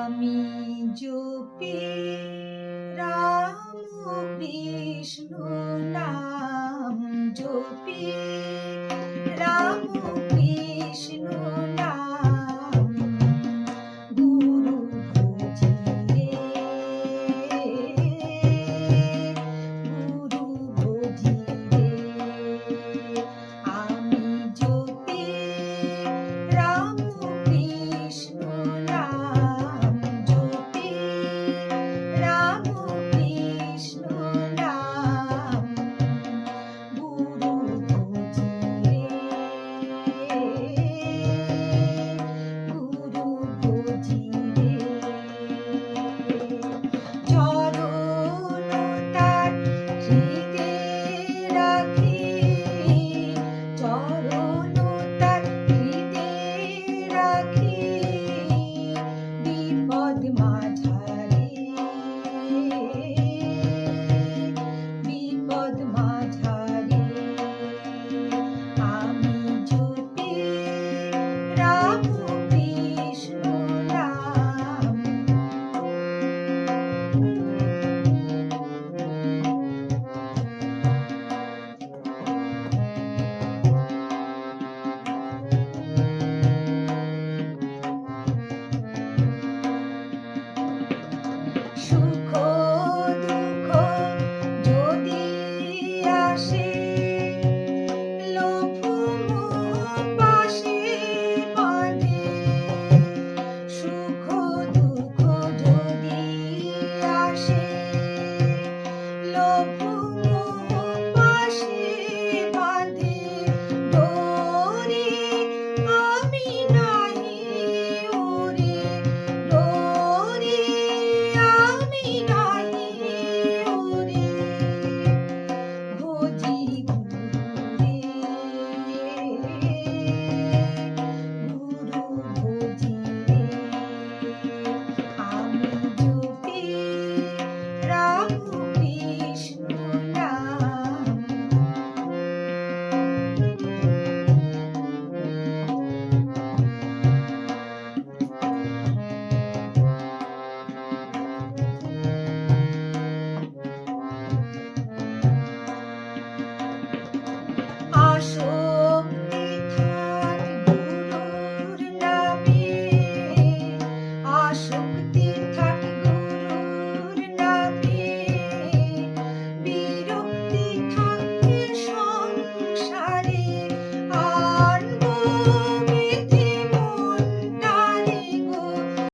আমি জপি রাম কৃষ্ণ নাম জপি রাম কৃষ্ণ নাম গুরু ভজিরে আমি জপি রাম কৃষ্ণ নাম জপি রাম কৃষ্ণ নাম গুরু ভজিরে চরণ তার হৃদে রাখি চরণ তার হৃদে রাখি বিপদ মাঝারে বিপদ মাঝারে আমি জপি রাম কৃষ্ণ নাম সুখ দুঃখ যদি আসে লোভ মোহ পাশে বাঁধে সুখ দুঃখ যদি আসে লোভ মোহ পাশে বাঁধে ডোরে আমি নাহি ওরে ডোরে আমি নাহি ওরে ভজি গুরুরে গুরু ভজিরে আমি জপি রাম কৃষ্ণ নাম আসো